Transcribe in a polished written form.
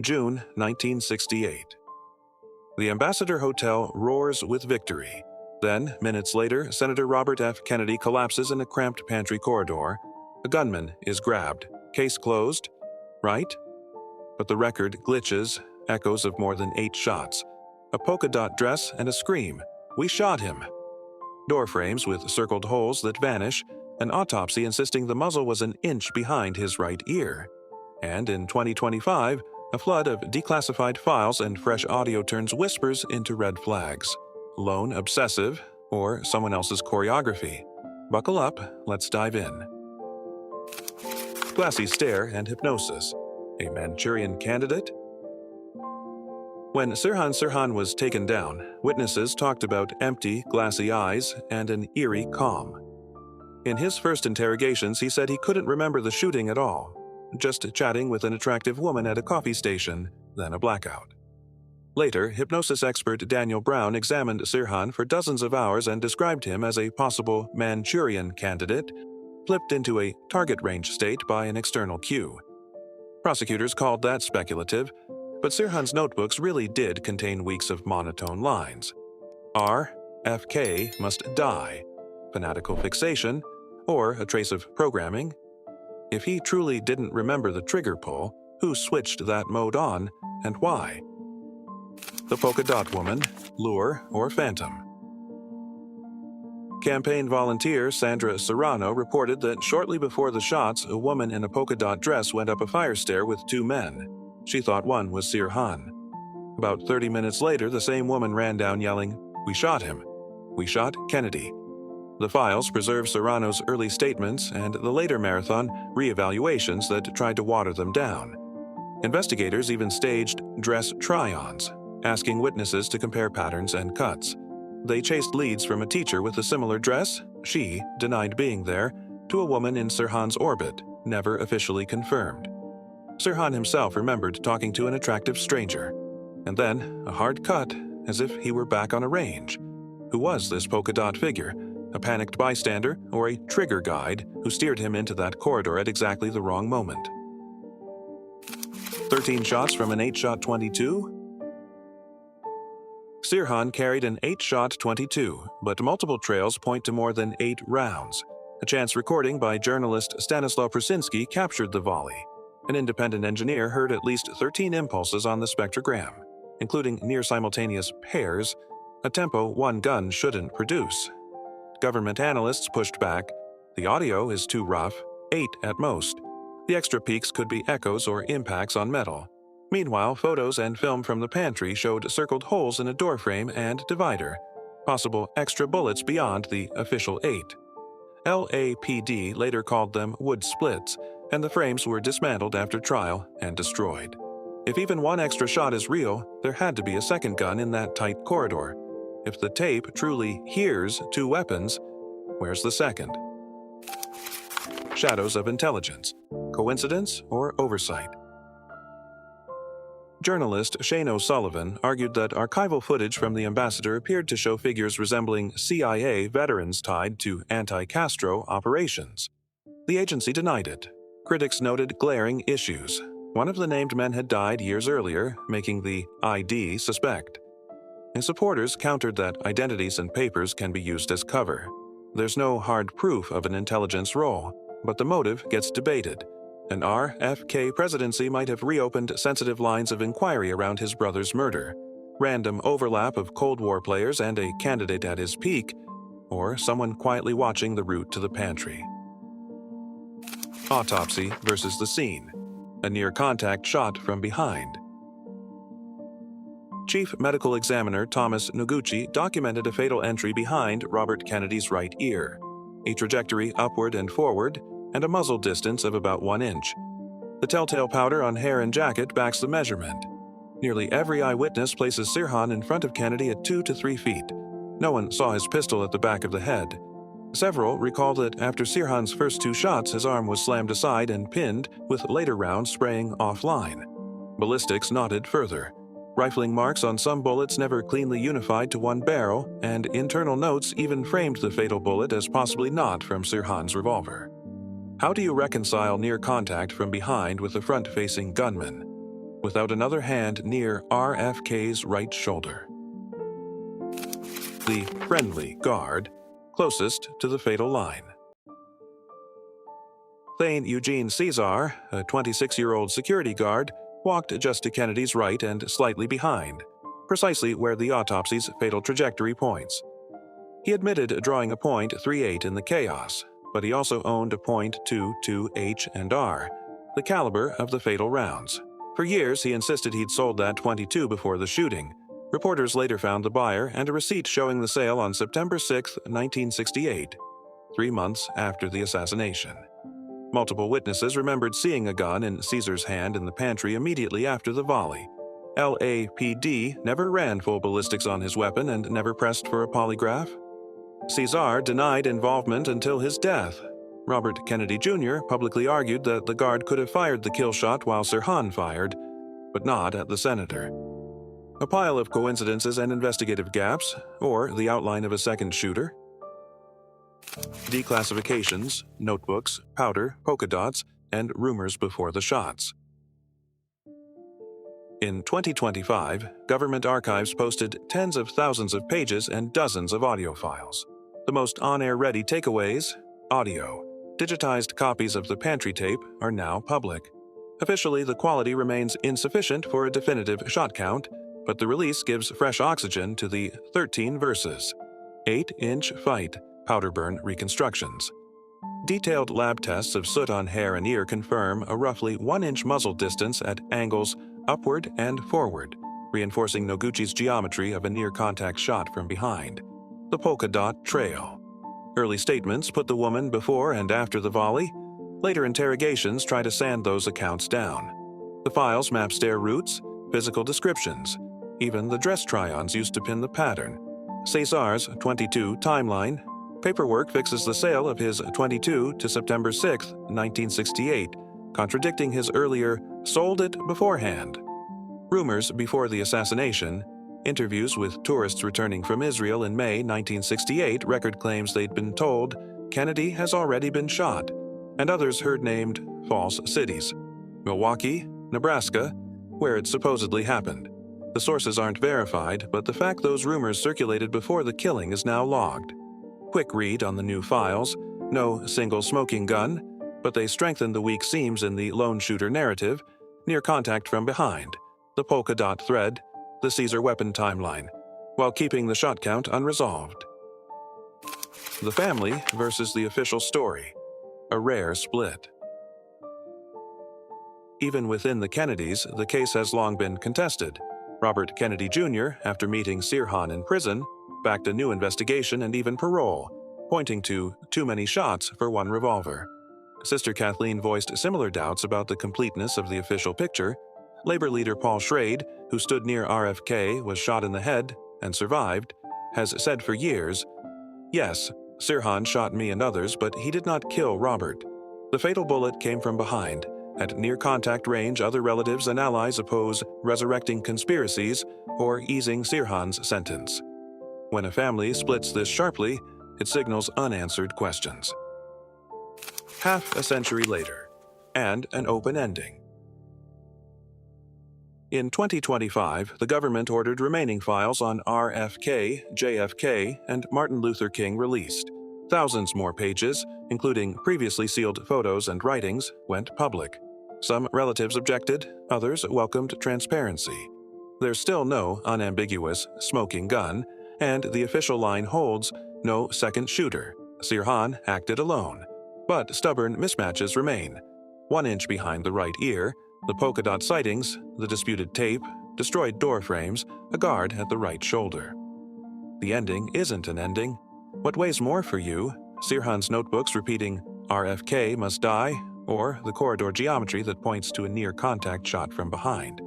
June 1968. The Ambassador Hotel roars with victory. Then, minutes later, Senator Robert F. Kennedy collapses in a cramped pantry corridor. A gunman is grabbed. Case closed, right? But the record glitches, echoes of more than 8 shots. A polka dot dress and a scream. "We shot him!" Door frames with circled holes that vanish, an autopsy insisting the muzzle was an inch behind his right ear. And in 2025, a flood of declassified files and fresh audio turns whispers into red flags. Lone obsessive, or someone else's choreography. Buckle up, let's dive in. Glassy stare and hypnosis. A Manchurian candidate? When Sirhan was taken down, witnesses talked about empty, glassy eyes and an eerie calm. In his first interrogations, he said he couldn't remember the shooting at all, just chatting with an attractive woman at a coffee station, then a blackout. Later, hypnosis expert Daniel Brown examined Sirhan for dozens of hours and described him as a possible Manchurian candidate, flipped into a target range state by an external cue. Prosecutors called that speculative, but Sirhan's notebooks really did contain weeks of monotone lines. RFK must die, fanatical fixation, or a trace of programming. If he truly didn't remember the trigger pull, who switched that mode on, and why? The polka dot woman, lure or phantom? Campaign volunteer Sandra Serrano reported that shortly before the shots, a woman in a polka dot dress went up a fire stair with 2 men. She thought one was Sirhan. About 30 minutes later, the same woman ran down yelling, "We shot him. We shot Kennedy." The files preserve Serrano's early statements and the later marathon re-evaluations that tried to water them down. Investigators even staged dress try-ons, asking witnesses to compare patterns and cuts. They chased leads from a teacher with a similar dress, she denied being there, to a woman in Sirhan's orbit, never officially confirmed. Sirhan himself remembered talking to an attractive stranger. And then, a hard cut, as if he were back on a range. Who was this polka dot figure? A panicked bystander or a trigger guide who steered him into that corridor at exactly the wrong moment? 13 shots from an 8-shot .22? Sirhan carried an 8-shot .22, but multiple trails point to more than 8 rounds. A chance recording by journalist Stanislaw Prusinski captured the volley. An independent engineer heard at least 13 impulses on the spectrogram, including near-simultaneous pairs, a tempo one gun shouldn't produce. Government analysts pushed back. The audio is too rough, 8 at most. The extra peaks could be echoes or impacts on metal. Meanwhile, photos and film from the pantry showed circled holes in a doorframe and divider, possible extra bullets beyond the official 8. LAPD later called them wood splits, and the frames were dismantled after trial and destroyed. If even one extra shot is real, there had to be a second gun in that tight corridor. If the tape truly hears 2 weapons, where's the second? Shadows of intelligence. Coincidence or oversight? Journalist Shane O'Sullivan argued that archival footage from the ambassador appeared to show figures resembling CIA veterans tied to anti-Castro operations. The agency denied it. Critics noted glaring issues. One of the named men had died years earlier, making the ID suspect. His supporters countered that identities and papers can be used as cover. There's no hard proof of an intelligence role, but the motive gets debated. An RFK presidency might have reopened sensitive lines of inquiry around his brother's murder, random overlap of Cold War players and a candidate at his peak, or someone quietly watching the route to the pantry. Autopsy versus the scene. A near-contact shot from behind. Chief Medical Examiner Thomas Noguchi documented a fatal entry behind Robert Kennedy's right ear, a trajectory upward and forward, and a muzzle distance of about 1 inch. The telltale powder on hair and jacket backs the measurement. Nearly every eyewitness places Sirhan in front of Kennedy at 2 to 3 feet. No one saw his pistol at the back of the head. Several recall that after Sirhan's first 2 shots, his arm was slammed aside and pinned, with later rounds spraying offline. Ballistics nodded further. Rifling marks on some bullets never cleanly unified to one barrel, and internal notes even framed the fatal bullet as possibly not from Sirhan's revolver. How do you reconcile near contact from behind with a front-facing gunman? without another hand near RFK's right shoulder. The friendly guard closest to the fatal line. Thane Eugene Cesar, a 26-year-old security guard, walked just to Kennedy's right and slightly behind, precisely where the autopsy's fatal trajectory points. He admitted drawing a .38 in the chaos, but he also owned a .22 H and R, the caliber of the fatal rounds. For years, he insisted he'd sold that .22 before the shooting. Reporters later found the buyer and a receipt showing the sale on September 6, 1968, 3 months after the assassination. Multiple witnesses remembered seeing a gun in Caesar's hand in the pantry immediately after the volley. LAPD never ran full ballistics on his weapon and never pressed for a polygraph. Cesar denied involvement until his death. Robert Kennedy Jr. publicly argued that the guard could have fired the kill shot while Sirhan fired, but not at the senator. A pile of coincidences and investigative gaps, or the outline of a second shooter. Declassifications, notebooks, powder, polka dots, and rumors before the shots. In 2025, government archives posted tens of thousands of pages and dozens of audio files. The most on-air ready takeaways: audio. Digitized copies of the pantry tape are now public. Officially, the quality remains insufficient for a definitive shot count, but the release gives fresh oxygen to the 13 verses. 8-inch fight, powder burn reconstructions. Detailed lab tests of soot on hair and ear confirm a roughly 1-inch muzzle distance at angles upward and forward, reinforcing Noguchi's geometry of a near-contact shot from behind. The polka dot trail. Early statements put the woman before and after the volley. Later interrogations try to sand those accounts down. The files map stair routes, physical descriptions. Even the dress try-ons used to pin the pattern. Cesar's .22 timeline. Paperwork fixes the sale of his .22 to September 6, 1968, contradicting his earlier "sold it beforehand." Rumors before the assassination. Interviews with tourists returning from Israel in May 1968 record claims they'd been told Kennedy has already been shot, and others heard named false cities. Milwaukee, Nebraska, where it supposedly happened. The sources aren't verified, but the fact those rumors circulated before the killing is now logged. Quick read on the new files: no single smoking gun, but they strengthen the weak seams in the lone shooter narrative, near contact from behind, the polka dot thread, the Caesar weapon timeline, while keeping the shot count unresolved. The family versus the official story, a rare split. Even within the Kennedys, the case has long been contested. Robert Kennedy Jr., after meeting Sirhan in prison, backed a new investigation and even parole, pointing to too many shots for one revolver. Sister Kathleen voiced similar doubts about the completeness of the official picture. Labor leader Paul Schrade, who stood near RFK, was shot in the head and survived, has said for years, "Yes, Sirhan shot me and others, but he did not kill Robert. The fatal bullet came from behind. At near-contact range, other relatives and allies oppose resurrecting conspiracies or easing Sirhan's sentence. When a family splits this sharply, it signals unanswered questions." Half a century later, and an open ending. In 2025, the government ordered remaining files on RFK, JFK, and Martin Luther King released. Thousands more pages, including previously sealed photos and writings, went public. Some relatives objected, others welcomed transparency. There's still no unambiguous smoking gun, and the official line holds no second shooter. Sirhan acted alone. But stubborn mismatches remain. 1 inch behind the right ear, the polka dot sightings, the disputed tape, destroyed door frames, a guard at the right shoulder. The ending isn't an ending. What weighs more for you, Sirhan's notebooks repeating "RFK must die," or the corridor geometry that points to a near-contact shot from behind?